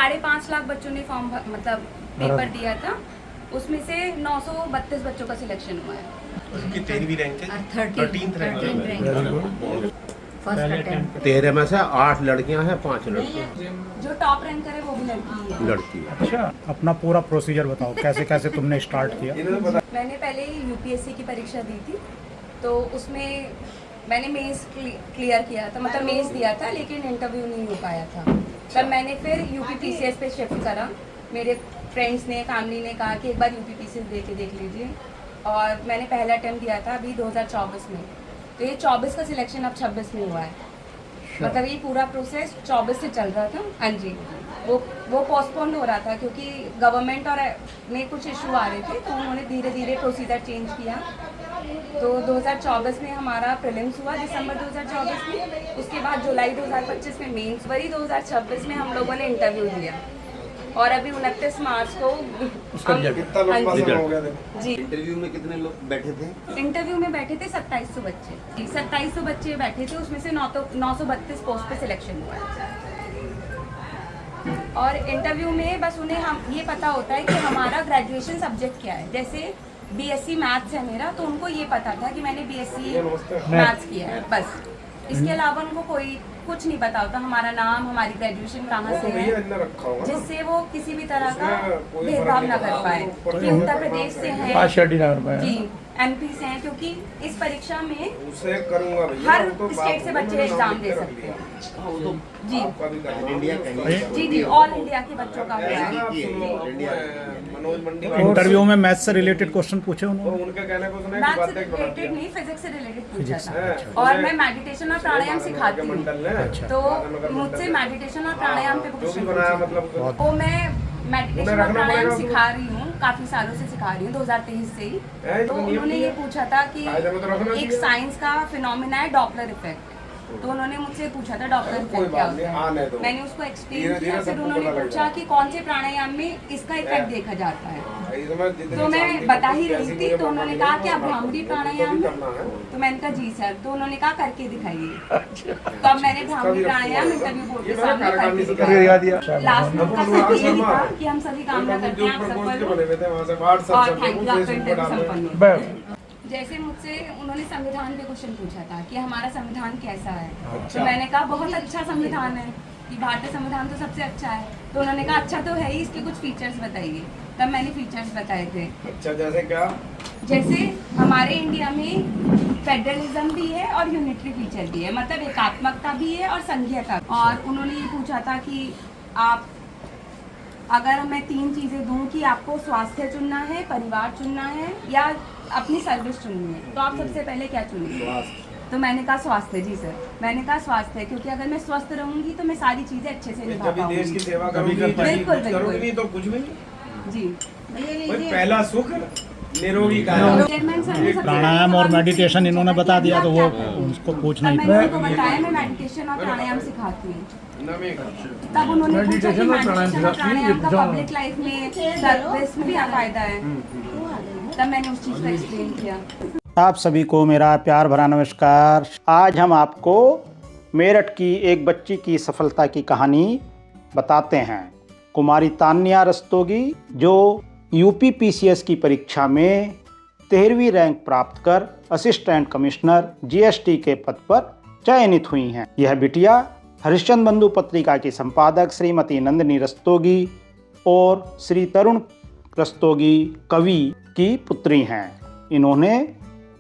5.5 लाख बच्चों ने फॉर्म मतलब पेपर दिया था, उसमें से 932 बच्चों का सिलेक्शन हुआ है। उसकी 13वीं रैंक है, 13th रैंक है। First attempt. 13 में से 8 लड़कियां हैं, 5 लड़के। जो टॉप रैंकर है वो भी लड़की है। लड़की है। अच्छा, अपना पूरा प्रोसीजर बताओ, कैसे कैसे तुमने स्टार्ट किया? मैंने पहले ही यूपीएससी की परीक्षा दी थी, तो उसमें मैंने मेंस क्लियर किया था, मतलब मेंस दिया था, लेकिन इंटरव्यू नहीं हो पाया था। तब मैंने फिर यूपीपीसीएस पे शिफ्ट करा। मेरे फ्रेंड्स ने, फैमिली ने कहा कि एक बार यूपीपीसीएस दे के देख लीजिए, और मैंने पहला अटेम्प्ट दिया था अभी 2024 में। तो ये 24 का सिलेक्शन अब 26 में हुआ है। मतलब ये पूरा प्रोसेस 24 से चल रहा था। हाँ जी, वो पोस्टपोन हो रहा था क्योंकि गवर्नमेंट और में कुछ इशू आ रहे थे, तो उन्होंने धीरे धीरे प्रोसीजर चेंज किया। तो 2024 में हमारा प्रीलिम्स हुआ, दिसंबर 2024 में। उसके बाद जुलाई 2025 में मेंस, वही 2026 में हम लोगों ने इंटरव्यू दिया, और अभी 29 मार्च को कितना लंबा समय हो गया जी। इंटरव्यू में कितने लोग बैठे थे? इंटरव्यू में बैठे थे 2700 बच्चे जी, 2700 बच्चे बैठे थे, उसमें से 932 पोस्ट पे सिलेक्शन हुआ है। और इंटरव्यू में बस उन्हें हम ये पता होता है कि हमारा ग्रेजुएशन सब्जेक्ट क्या है। जैसे बीएससी मैथ्स है मेरा, तो उनको ये पता था कि मैंने बीएससी मैथ्स किया है, बस। इसके अलावा उनको कोई कुछ नहीं पता होता, हमारा नाम, हमारी ग्रेजुएशन कहाँ से है, जिससे वो किसी भी तरह का भेदभाव न कर पाए कि उत्तर प्रदेश से हैं जी, एमपी से हैं, क्योंकि इस परीक्षा में उसे करूंगा हर स्टेट से बच्चे एग्जाम दे सकते हैं जी। इंडिया कहीं जी जी, ऑल इंडिया के बच्चों का हुआ है। मनोज मंडी इंटरव्यू में मैथ्स से रिलेटेड क्वेश्चन पूछे उन्होंने? उनका कहना है कि मैथ्स से रिलेटेड नहीं, फिजिक्स से रिलेटेड पूछा था। और मैं मेडिटेशन और प्राणायाम सिखाती हूँ, तो मुझसे मेडिटेशन और प्राणायाम पे क्वेश्चन पूछे। वो मैं मेडिटेशन और प्राणायाम सिखा रही हूँ, काफी सालों से सिखा रही हूँ, 2023 से ही। तो उन्होंने ये पूछा था कि एक साइंस का फिनोमिना है डॉपलर इफेक्ट, तो उन्होंने मुझसे पूछा था डॉपलर इफेक्ट क्या होता है। मैंने उसको एक्सप्लेन किया, फिर उन्होंने पूछा कि कौन से प्राणायाम में इसका इफेक्ट देखा जाता है, तो मैं बता ही रही थी। तो उन्होंने कहा कि आप भ्रामरी प्राणायाम है, तो मैंने कहा जी सर। तो उन्होंने कहा करके दिखाइए, तो अब मैंने भ्रामरी प्राणायाम इंटरव्यू बोर्ड के सामने करके दिखाया। लास्ट में उनका सर यही था कि हम सभी कामना करते हैं आप सफल हो, और थैंक यू, आपका इंटरव्यू संपन्न हो। जैसे मुझसे उन्होंने संविधान पे क्वेश्चन पूछा था कि हमारा संविधान कैसा है, तो मैंने कहा बहुत अच्छा संविधान है, कि भारतीय संविधान तो सबसे अच्छा है। तो उन्होंने कहा अच्छा तो है ही, इसके कुछ फीचर्स बताइए। तब मैंने फीचर्स बताए थे। अच्छा, जैसे क्या? जैसे हमारे इंडिया में फेडरलिज्म भी है और यूनिटरी फीचर भी है, मतलब एकात्मकता भी है और संघीयता। और उन्होंने ये पूछा था कि आप, अगर मैं 3 चीज़ें दूं कि आपको स्वास्थ्य चुनना है, परिवार चुनना है, या अपनी सर्विस चुननी है, तो आप सबसे पहले क्या चुनेंगे? तो मैंने कहा स्वास्थ्य। जी सर, मैंने कहा स्वास्थ्य, क्योंकि अगर मैं स्वस्थ रहूंगी तो मैं सारी चीज़ें अच्छे से निभा पाऊंगी। देश की सेवा करोगी, बिल्कुल करोगी नहीं तो कुछ भी नहीं जी। पहला सुख निरोगी काया। प्राणायाम और मेडिटेशन इन्होंने बता दिया, तो वो उसको पूछना ही मैंने उनको बताया मैं मेडिटेशन और प्राणायाम सिखाती हूँ। तब उन्होंने पूछा कि मेडिटेशन और प्राणायाम का पब्लिक लाइफ में, सर्विस में क्या फायदा है, तब मैंने उस चीज़ को एक्सप्लेन किया। आप सभी को मेरा प्यार भरा नमस्कार। आज हम आपको मेरठ की एक बच्ची की सफलता की कहानी बताते हैं। कुमारी तान्या रस्तोगी, जो यूपीपीसीएस की परीक्षा में 13वीं रैंक प्राप्त कर असिस्टेंट कमिश्नर जीएसटी के पद पर चयनित हुई हैं। यह बिटिया हरिश्चंद्र बंधु पत्रिका की संपादक श्रीमती नंदिनी रस्तोगी और श्री तरुण रस्तोगी कवि की पुत्री हैं। इन्होंने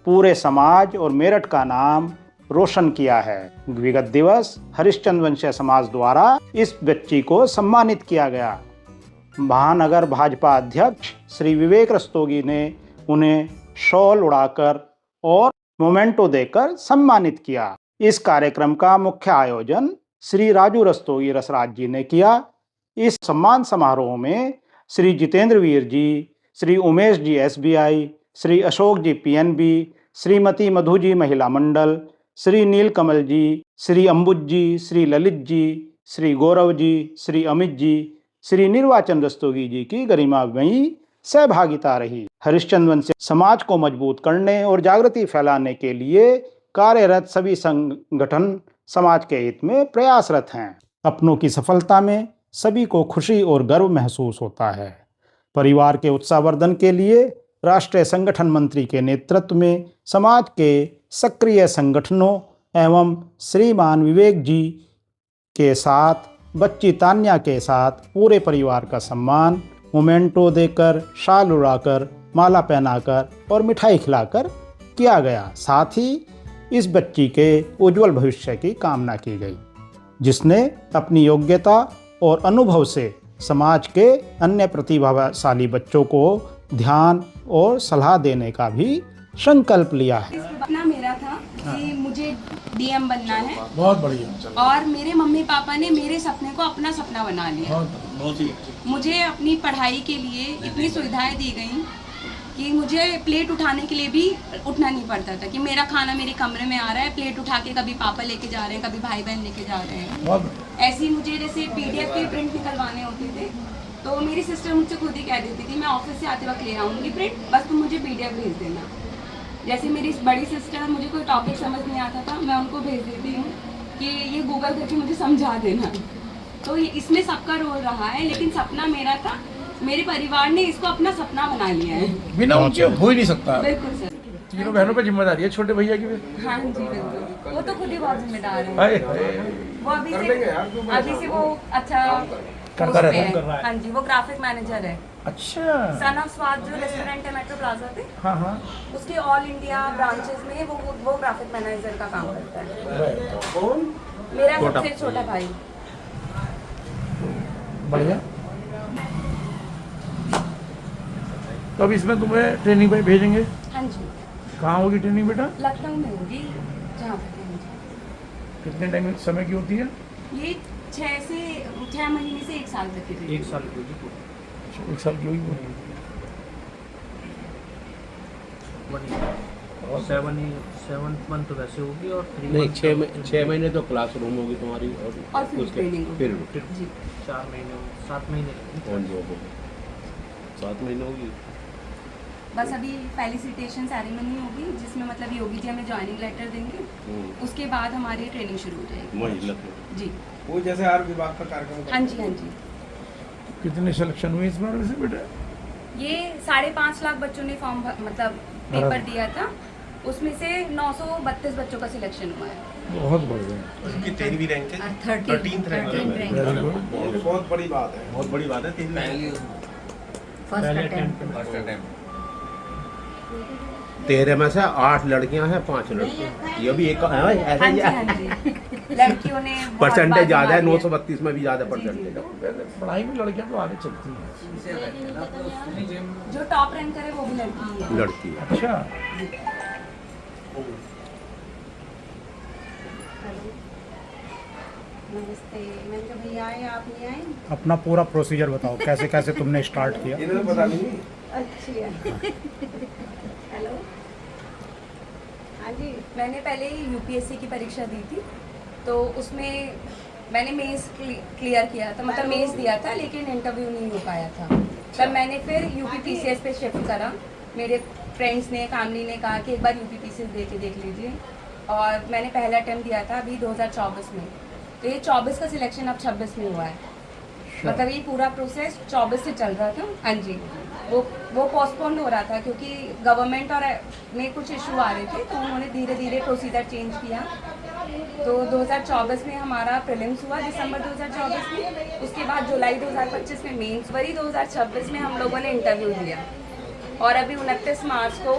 पूरे समाज और मेरठ का नाम रोशन किया है। विगत दिवस हरिश्चंद्र वंशीय समाज द्वारा इस बच्ची को सम्मानित किया गया। महानगर भाजपा अध्यक्ष श्री विवेक रस्तोगी ने उन्हें शॉल उड़ाकर और मोमेंटो देकर सम्मानित किया। इस कार्यक्रम का मुख्य आयोजन श्री राजू रस्तोगी रसराज जी ने किया। इस सम्मान समारोह में श्री जितेंद्र वीर जी, श्री उमेश जी एसबीआई, श्री अशोक जी पीएनबी, श्रीमती मधु जी महिला मंडल, श्री नीलकमल जी, श्री अंबुज जी, श्री ललित जी, श्री गौरव जी, श्री अमित जी, श्री निर्वाचन रस्तोगी जी की गरिमामयी सहभागिता रही। हरिश्चंद्र वंशीय समाज को मजबूत करने और जागृति फैलाने के लिए कार्यरत सभी संगठन समाज के हित में प्रयासरत हैं। अपनों की सफलता में सभी को खुशी और गर्व महसूस होता है। परिवार के उत्साहवर्धन के लिए राष्ट्रीय संगठन मंत्री के नेतृत्व में समाज के सक्रिय संगठनों एवं श्रीमान विवेक जी के साथ बच्ची तान्या के साथ पूरे परिवार का सम्मान मोमेंटो देकर, शाल उड़ाकर, माला पहनाकर और मिठाई खिलाकर किया गया। साथ ही इस बच्ची के उज्जवल भविष्य की कामना की गई, जिसने अपनी योग्यता और अनुभव से समाज के अन्य प्रतिभाशाली बच्चों को ध्यान और सलाह देने का भी संकल्प लिया है। सपना मेरा था कि मुझे डीएम बनना है। बहुत बढ़िया। और मेरे मम्मी पापा ने मेरे सपने को अपना सपना बना लिया। बहुत ही मुझे अपनी पढ़ाई के लिए इतनी सुविधाएं दी गई कि मुझे प्लेट उठाने के लिए भी उठना नहीं पड़ता था कि मेरा खाना मेरे कमरे में आ रहा है, प्लेट उठा के कभी पापा लेके जा रहे हैं, कभी भाई बहन लेके जा रहे हैं। ऐसे ही मुझे जैसे पीडीएफ के प्रिंट निकलवाने होते थे तो मेरी सिस्टर मुझसे खुद ही कह देती थी मैं ऑफिस से आते वक्त ले आऊँगी प्रिंट, बस तुम मुझे पीडीएफ भेज देना। जैसे मेरी बड़ी सिस्टर, मुझे कोई टॉपिक समझ नहीं आता था, मैं उनको भेज देती हूँ कि ये गूगल करके मुझे समझा देना। तो इसमें सबका रोल रहा है, लेकिन सपना मेरा था, मेरे परिवार ने इसको अपना सपना बना लिया है। बिना उनके हो ही नहीं सकता। बिल्कुल सर। तीनों बहनों पे जिम्मेदारी है छोटे भैया की भी। हाँ जी बिल्कुल, वो तो खुद ही बहुत जिम्मेदार है। हाय वो अभी से वो अच्छा करता post पे रहता है। हाँ जी, वो ग्राफिक मैनेजर है। अच्छा। सन ऑफ स्वाद जो रेस्टोरेंट है मेट्रो प्लाजा पे, हाँ हाँ। उसके ऑल इंडिया ब्रांचेस में वो ग्राफिक मैनेजर का काम करता है। कौन? मेरा सबसे छोटा भाई। बढ़िया। तो अब इसमें तुम्हें ट्रेनिंग पे भेजेंगे? हाँ जी। कहाँ होगी ट्रेनिंग बेटा? लखनऊ में होगी, जहाँ पे। कितने टाइम समय की होती है? ये 6 महीने से 1 साल तक की। 1 साल की होगी। 1 साल की होगी। और 7 मंथ तो वैसे होगी और 3 नहीं 6 महीने तो क्लासरूम होगी तुम्हारी और फिर ट्रेनिंग होगी। फिर जी 4 महीने 7 महीने ऑन जॉब होगी 7 महीने होगी। बस अभी फेलिसिटेशन सेरेमनी होगी जिसमें मतलब योगी जी हमें ज्वाइनिंग लेटर देंगे, उसके बाद हमारी ट्रेनिंग शुरू हो जाएगी। वही लखनऊ जी वो जैसे हर विभाग का कार्यक्रम। हाँ जी हाँ जी। कितने सिलेक्शन हुए इस बार वैसे बेटा? ये 5.5 लाख बच्चों ने फॉर्म मतलब पेपर दिया था, उसमें से 932 बच्चों का सिलेक्शन हुआ है। बहुत बढ़िया। उसकी 13वीं रैंक है। 13th rank. बहुत बड़ी बात है। बहुत बड़ी बात है 13वीं। First attempt. तेरे में से 8 लड़कियां हैं 5 लड़के, ये भी एक ऐसा हाँ ही जी है। हाँ जी। लड़कियों ने बहुत परसेंटेज बाजी ज़्यादा है, मारी 932 में भी ज़्यादा परसेंटेज है। पढ़ाई में लड़कियां तो आगे चलती हैं। जो टॉप रैंकर है वो भी लड़की ही है। लड़की है। अच्छा। नमस्ते। मैं तो भैया आए, आप नहीं आए? अपना पूरा प्रोसीजर बताओ, कैसे कैसे तुमने स्टार्ट किया? इन्हें तो पता नहीं। अच्छी है। हेलो। हाँ जी। मैंने पहले यूपीएससी की परीक्षा दी थी, तो उसमें मैंने मेंस क्लियर किया था, मतलब मेंस दिया था, लेकिन इंटरव्यू नहीं हो पाया था। तब मैंने फिर यूपीपीसीएस पे शिफ्ट करा। मेरे फ्रेंड्स ने, फैमिली ने कहा कि एक बार यूपीपीसीएस दे के देख लीजिए, और मैंने पहला अटेम्प्ट दिया था अभी 2024 में। तो ये 24 का सिलेक्शन अब 26 में हुआ है। मतलब ये पूरा प्रोसेस 24 से चल रहा था। हाँ जी, वो पोस्टपोन हो रहा था क्योंकि गवर्नमेंट और में कुछ इशू आ रहे थे, तो उन्होंने धीरे धीरे प्रोसीजर चेंज किया। तो 2024 में हमारा प्रीलिम्स हुआ, दिसंबर 2024 में। उसके बाद जुलाई 2025 में मेंस, वही 2026 में हम लोगों ने इंटरव्यू दिया, और अभी 29 मार्च को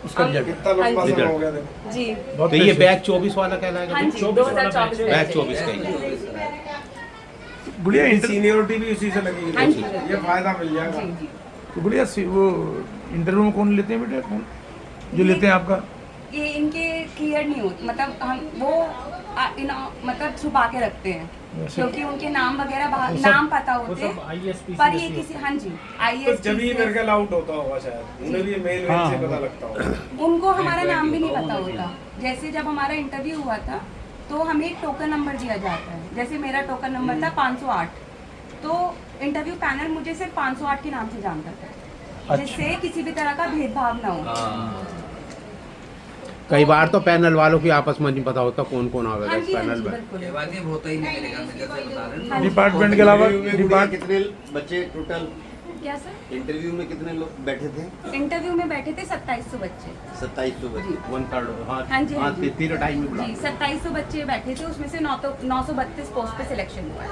कितना लंबा समय हो गया देखो। जी। तो ये बैच 24 वाला कहलाएगा? हाँ जी, 2024 बैच 24 का ही। गुड़िया सीनियरिटी भी उसी से लगी हाँ है, जी। ये फायदा मिल जाएगा। जी जी। तो गुड़िया वो इंटरव्यू में कौन लेते हैं बेटा? कौन जो लेते हैं आपका? ये इनके क्लियर नहीं होते, मतलब हम वो मतलब छुपा के रखते हैं, क्योंकि उनके नाम वगैरह नाम पता होते हैं, पर ये किसी हाँ जी तो जब ही मेरे ख्याल आउट होता होगा शायद, उन्हें भी मेल से पता लगता होगा। उनको हमारा नाम भी नहीं पता होता। जैसे जब हमारा इंटरव्यू हुआ था तो हमें एक टोकन नंबर दिया जाता है, जैसे मेरा टोकन नंबर था 508, तो इंटरव्यू पैनल मुझे सिर्फ 508 के नाम से जानता था, जिससे किसी भी तरह का भेदभाव ना हो। कई बार तो पैनल वालों की आपस में नहीं पता होता कौन कौन आवेगा हाँ इस जी, हाँ पैनल जी, में। बिल्कुल। ये होता ही नहीं मिलेगा, मैं जैसे बता रहे हैं। हाँ जी। डिपार्टमेंट के अलावा डिपार्ट कितने बच्चे टोटल क्या सर? इंटरव्यू में कितने लोग बैठे थे? इंटरव्यू में बैठे थे 2700 बच्चे। 2700 बच्चे। 1/3 हाँ जी, हाँ जी। हाँ, तीसरे टाइम में बुला। जी 2700 बच्चे बैठे थे, उसमें से 932 पोस्ट पे सिलेक्शन हुआ।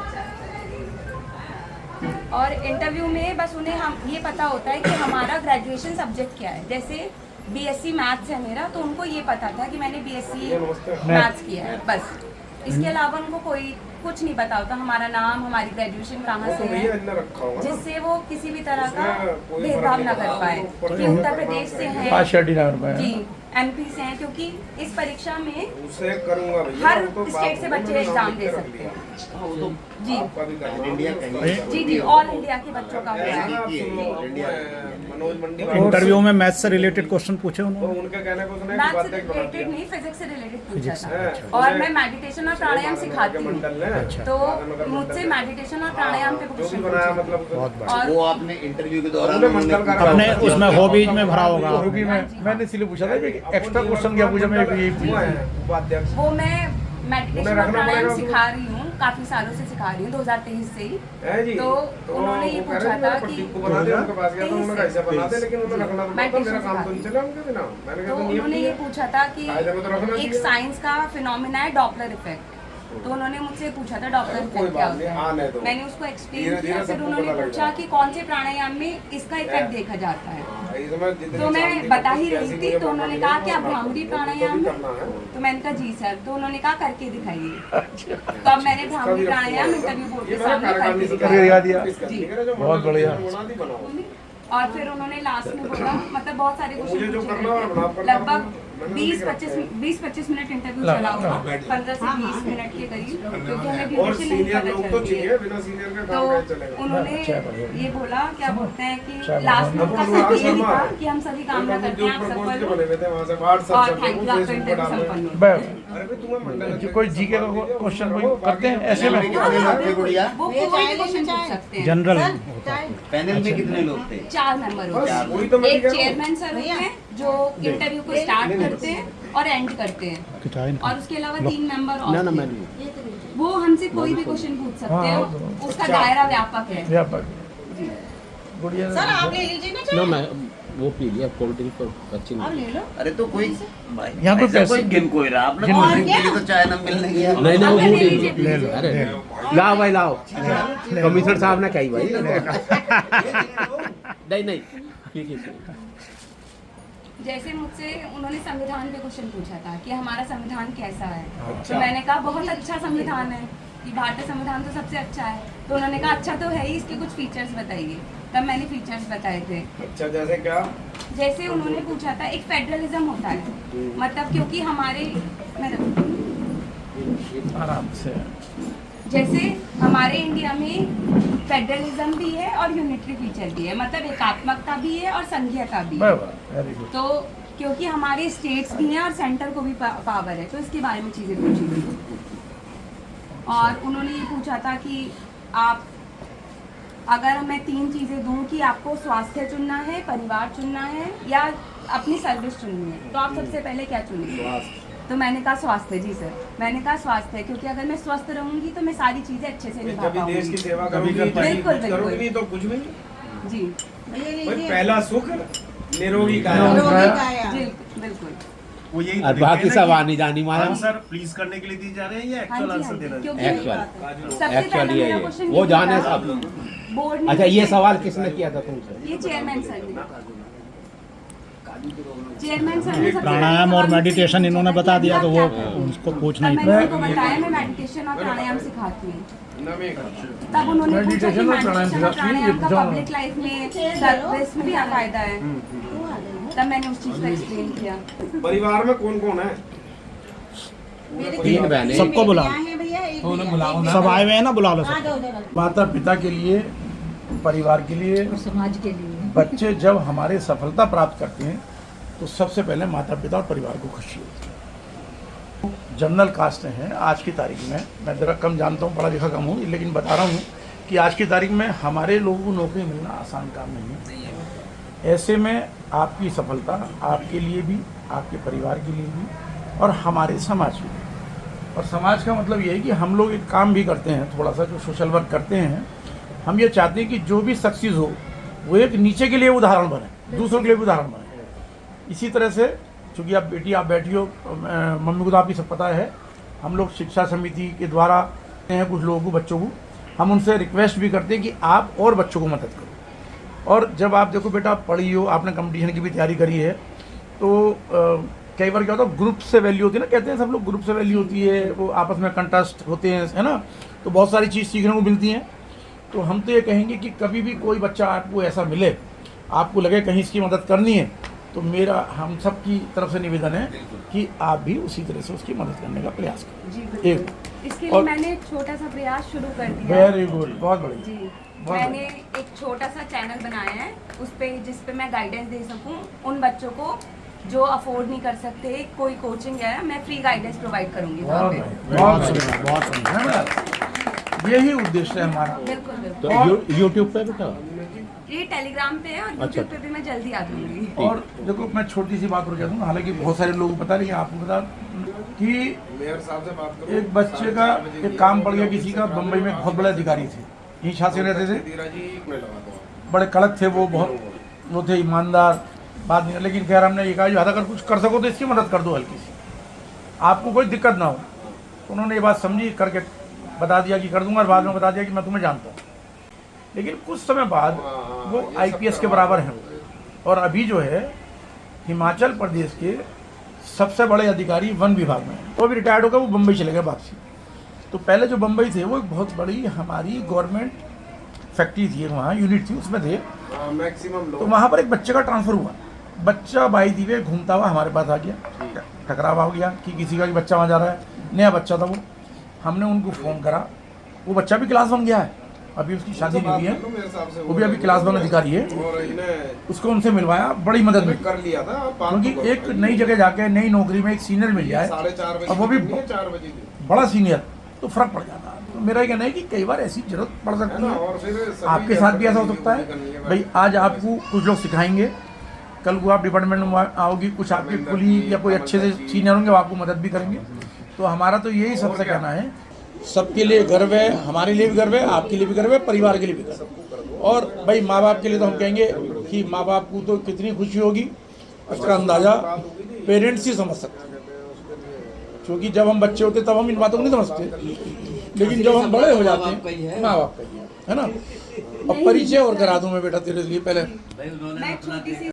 और इंटरव्यू में बस उन्हें हम ये पता होता है कि हमारा ग्रेजुएशन सब्जेक्ट क्या है। जैसे बीएससी मैथ्स है मेरा, तो उनको ये पता था कि मैंने बीएससी मैथ्स किया है, बस। इसके अलावा उनको कोई कुछ नहीं पता होता, हमारा नाम, हमारी ग्रेजुएशन कहाँ से है, जिससे वो किसी भी तरह का भेदभाव ना कर पाए कि उत्तर प्रदेश से हैं पार्शियलिटी ना कर पाया। जी, एमपी से हैं, क्योंकि इस परीक्षा में उसे करूंगा भैया, हर वो तो स्टेट से बाप बच्चे को एग्जाम नाम दे लिख के सकते हैं। रख वो तो जी आपका भी करना है। इंडिया कहीं जी जी, ऑल इंडिया के बच्चों का हुआ है। आप सुनो, इंडिया मनोज मंडी इंटरव्यू में मैथ्स से रिलेटेड क्वेश्चन पूछे तो उन्होंने? उनके कहने को सुना मैथ्स बात से एक बना रिलेटेड दिया। नहीं, फिजिक्स से रिलेटेड पूछा है, था। और मैं मेडिटेशन और प्राणायाम सिखाती हूँ, मंडल ने तो मुझसे मेडिटेशन और प्राणायाम पे जो भी क्वेश्चन बनाया पूछे। मतलब बहुत बढ़िया। और वो आपने इंटरव्यू के दौरान उन्होंने मंडल का अपने उसमें हॉबीज में भरा होगा। क्योंकि मैंने इसलिए पूछा था कि एक्स्ट्रा क्वेश्चन क्या पूछा, मैं यही पूछा। उपाध्यक्ष वो मैं मेडिटेशन उन्हें और रखना प्राणायाम पड़ेगा सिखा रही हूँ, काफी सालों से सिखा रही हूँ, 2023 से ही। है जी। तो उन्होंने ये वो कह रहे पूछा थे, मेरे था प्रदीप कि को बना दे, उनके पास गया तो उन्होंने कैसे बना दे, लेकिन उन्हें रखना तो पड़ता, Meditation मेरा काम तो नहीं सिखाती चला उनके बिना। मैंने तो कहा तो उन्होंने ये पूछा था कि फायदे में तो रखना एक चाहिए। साइंस का फिनोमिना है डॉपलर इफेक्ट, तो उन्होंने मुझसे पूछा था डॉपलर कोई इफेक्ट क्या बात नहीं, होता आने है। दो। मैंने उसको एक्सप्लेन धीरे-धीरे किया, फिर सबको उन्होंने पता लग पूछा जाएगा। कि कौन से प्राणायाम में इसका इफेक्ट देखा जाता है। इसमें जितनी तो मैं शांति बता को ही रही कैसी थी, मुझे तो उन्होंने मौका कहा कि मिलेगा, आप भ्रामरी वो प्राणायाम भी है। करना है। तो मैंने कहा जी सर, तो उन्होंने कहा करके दिखाइए। तो अब मैंने भ्रामरी प्राणायाम इंटरव्यू बोर्ड के सामने करके करके दिखाया। दिखा दिया। बहुत बढ़िया। और फिर उन्होंने लास्ट में बोला, मतलब बहुत सारे मुझे क्वेश्चन जो पूछे करना है, गए आप थे, करना लगभग मैंने तो 20-25 मिनट इंटरव्यू ला, चला होगा, ला, 15 से 20 मिनट के करीब, क्योंकि हमें और ड्यूरेशन नहीं सीनियर पता लोग तो चलती चाहिए, है। बिना सीनियर के तो काम कैसे चलेगा। उन्होंने ये बोला, क्या बोलते हैं कि चाय लास्ट में उनका बनाओ। सब ये शर्मा था है। कि हम सभी कामना करते हैं आप जो सफल प्रपोज के हो बने हुए थे वहाँ से व्हाट्सएप और सब थैंक लोग यू, आपका फेसबुक इंटरव्यू पर डाल संपन्न रहे हैं। हो। अरे भाई तुम्हें मंडल कि कोई जीके का क्वेश्चन कोई करते हैं ऐसे में? पैनल में थे गुड़िया? वो कोई भी क्वेश्चन पूछ सकते हैं। जनरल पैनल में कितने लोग थे? 4 मेंबर होते हैं। वही तो मैं एक कह रहा हूँ। चेयरमैन सर होते हैं जो इंटरव्यू को स्टार्ट करते हैं और एंड करते हैं, और उसके अलावा 3 मेंबर और ना थे। मैं वो हमसे कोई भी क्वेश्चन पूछ सकते हाँ, हैं, उसका दायरा व्यापक है। व्यापक गुड़िया सर आप ले लीजिए ना ना चाय, मैं वो पी लिया कोल्ड ड्रिंक तो अच्छी आप नहीं। ले लो। अरे तो कोई यहाँ पे ऐसा पैसे- कोई गिन कोई रहा आप लोग गिन- और के लिए तो चाय ना मिलने गया। नहीं नहीं वो ले मूड लीजिए, ही- ले लो अरे लाओ भाई लाओ कमिश्नर साहब ने कही भाई नहीं नहीं ठीक है। जैसे मुझसे उन्होंने संविधान पे क्वेश्चन पूछा था कि हमारा संविधान कैसा है, तो मैंने कहा बहुत अच्छा संविधान है, कि भारतीय संविधान तो सबसे अच्छा है। तो उन्होंने कहा अच्छा तो है ही, इसके कुछ फीचर्स बताइए। तब मैंने फीचर्स बताए थे। अच्छा जैसे क्या? जैसे उन्होंने पूछा था, एक फेडरलिज्म होता है, मतलब क्योंकि हमारे आराम से जैसे हमारे इंडिया में फेडरलिज्म भी है और यूनिटरी फीचर भी है, मतलब एकात्मकता भी है और संघीयता भी है। बराबर, वेरी गुड। तो क्योंकि हमारे स्टेट्स भी हैं और सेंटर को भी पावर है, तो इसके बारे में चीज़ें पूछी थी। और उन्होंने ये पूछा था कि आप अगर मैं 3 चीज़ें दूं कि आपको स्वास्थ्य चुनना है, परिवार चुनना है या अपनी सर्विस चुननी है, तो आप सबसे पहले क्या चुनेंगे? तो मैंने कहा स्वास्थ्य। जी सर, मैंने कहा स्वास्थ्य, क्योंकि अगर मैं स्वस्थ रहूंगी तो मैं सारी चीज़ें अच्छे से निभा जब देश की पाऊंगी। सेवा करोगी, बिल्कुल, बिल्कुल। करोगी नहीं तो कुछ भी नहीं। जी ये भाई लीजिए। पहला सुख निरोगी काया। निरोगी काया। जी बिल्कुल। वो यही और बाकी सब आनी जानी माया आंसर प्लीज करने के लिए दिए जा रहे हैं या हाँ एक्चुअल जी, आंसर हाँ जी, देना क्योंकि एक्चुअल सबसे पहला एक्चुअली मेरा है क्वेश्चन वो ये जाने था, सब। बोर्ड ने अच्छा ये मुझे- सवाल किसने किया था तुमसे? ये चेयरमैन सर ने। चेयरमैन सर ने सबसे प्राणायाम और मेडिटेशन इन्होंने बता दिया तो वो उनको पूछना ही मैंने था। उनको बताया मैं मेडिटेशन और प्राणायाम सिखाती हूँ। नमी तब उन्होंने पूछा कि मेडिटेशन और प्राणायाम मेडिटेशन और सिखाती हैं, प्राणायाम का जो- पब्लिक लाइफ में सर्विस में क्या फायदा है, तब मैंने उस चीज़ को एक्सप्लेन किया। परिवार में कौन कौन है? मेरे 3 बहनें। सबको बुला यहाँ है भैया, एक तो उन्हें भैया, बुलाओ एक ना। सब आए हुए हैं ना, बुला लो हाँ, सब। दो, दो, दो। माता पिता के लिए, परिवार के लिए, समाज के लिए बच्चे जब हमारे सफलता प्राप्त करते हैं तो सबसे पहले माता पिता और परिवार को खुशी होती है। जनरल कास्ट हैं आज की तारीख में, मैं ज़रा कम जानता हूँ, पढ़ा लिखा कम हूँ, लेकिन बता रहा हूँ कि आज की तारीख में हमारे लोगों को नौकरी मिलना आसान काम नहीं है। ऐसे में आपकी सफलता आपके लिए भी आपके परिवार के लिए भी और हमारे समाज के लिए। और समाज का मतलब ये है कि हम लोग एक काम भी करते हैं, थोड़ा सा जो सोशल वर्क करते हैं, हम ये चाहते हैं कि जो भी सक्सेस हो वो एक नीचे के लिए उदाहरण बने, दूसरों के लिए भी उदाहरण बने। इसी तरह से चूँकि आप बैठी हो, मम्मी को तो आपकी सब पता है, हम लोग शिक्षा समिति के द्वारा हैं कुछ लोगों को, बच्चों को हम उनसे रिक्वेस्ट भी करते हैं कि आप और बच्चों को मदद करो। और जब आप देखो बेटा आप पढ़ी हो, आपने कंपटीशन की भी तैयारी करी है, तो कई बार क्या होता है ग्रुप से वैल्यू होती है ना, कहते हैं सब लोग ग्रुप से वैल्यू होती है, वो आपस में कंटेस्ट होते हैं, है ना, तो बहुत सारी चीज़ सीखने को मिलती हैं। तो हम तो ये कहेंगे कि कभी भी कोई बच्चा आपको ऐसा मिले, आपको लगे कहीं इसकी मदद करनी है, तो मेरा हम सब की तरफ से निवेदन है कि आप भी उसी तरह से उसकी मदद करने का प्रयास करें। एक इसके लिए मैंने एक छोटा सा प्रयास शुरू कर दिया। वेरी गुड, बहुत बढ़िया जी। मैंने एक छोटा सा चैनल बनाया है उस पे, जिस पे मैं गाइडेंस दे सकूं उन बच्चों को जो अफोर्ड नहीं कर सकते, कोई कोचिंग है, मैं फ्री गाइडेंस प्रोवाइड करूंगी वहाँ पे। बहुत सुंदर, बहुत सुंदर, यही उद्देश्य है हमारा। बिल्कुल तो बिल्कुल। यूट्यूब पे बेटा ये टेलीग्राम पे है और यूट्यूब पे भी मैं जल्दी आ दूंगी। और देखो मैं छोटी सी बात और कह दूँ, हालांकि बहुत सारे लोगों को पता नहीं, आपको पता कि मेयर साहब से बात करो, एक बच्चे का एक काम पड़ गया किसी का, बम्बई में बहुत बड़े अधिकारी थे, यहीं शासन रहते थे, धीरा जी एक मिनट लगा दो। बड़े कड़क थे वो, बहुत वो थे ईमानदार, बात नहीं, लेकिन खैर हमने ये कहा जो अगर कुछ कर सको तो इसकी मदद कर दो हल्की सी, आपको कोई दिक्कत ना हो। तो उन्होंने ये बात समझी, करके बता दिया कि कर दूंगा, और बाद में बता दिया कि मैं तुम्हें जानता हूँ। लेकिन कुछ समय बाद वो IPS के बराबर हैं, और अभी जो है हिमाचल प्रदेश के सबसे बड़े अधिकारी वन विभाग में हैं। तो अभी रिटायर्ड होकर वो बम्बई चले गए वापसी। तो पहले जो बम्बई थे वो एक बहुत बड़ी हमारी गवर्नमेंट फैक्ट्री थी, वहाँ यूनिट थी, उसमें थे। मैक्सिमम तो वहाँ पर एक बच्चे का ट्रांसफ़र हुआ, बच्चा बाई दी वे घूमता हुआ हमारे पास आ गया, टकराव हो गया कि किसी का भी बच्चा वहाँ जा रहा है, नया बच्चा था वो। हमने उनको फ़ोन करा, वो बच्चा भी क्लास 1 गया है, अभी उसकी शादी नहीं हुई है, वो भी अभी क्लास 1 अधिकारी है, उसको उनसे मिलवाया, बड़ी मदद मिली कर लिया था, क्योंकि एक नई जगह जाके नई नौकरी में एक सीनियर मिल जाए, 4:30 और वो भी 4 बजे बड़ा सीनियर, तो फर्क पड़ जाता है। तो मेरा कहना है कि कई बार ऐसी जरूरत पड़ सकती है, और फिर आपके साथ भी ऐसा हो सकता है। भाई आज आपको कुछ लोग सिखाएंगे, कल को आप डिपार्टमेंट में आओगी, कुछ आपके कुली या कोई अच्छे से सीनियर होंगे वो आपको मदद भी करेंगे। तो हमारा तो यही सबसे कहना है, सबके लिए गर्व है, हमारे लिए भी गर्व है, आपके लिए भी गर्व है, परिवार के लिए भी गर्व है। और भाई माँ बाप के लिए तो हम कहेंगे कि माँ बाप को तो कितनी खुशी होगी, उसका अंदाज़ा पेरेंट्स ही समझ सकते हैं, क्योंकि जब हम बच्चे होते तब हम इन बातों को नहीं समझते, लेकिन जब हम बड़े हो जाते हैं माँ बाप का ही है ना। अब परिचय और करा दूँ मैं बेटा तेरे लिए, पहले मैं छोटी सी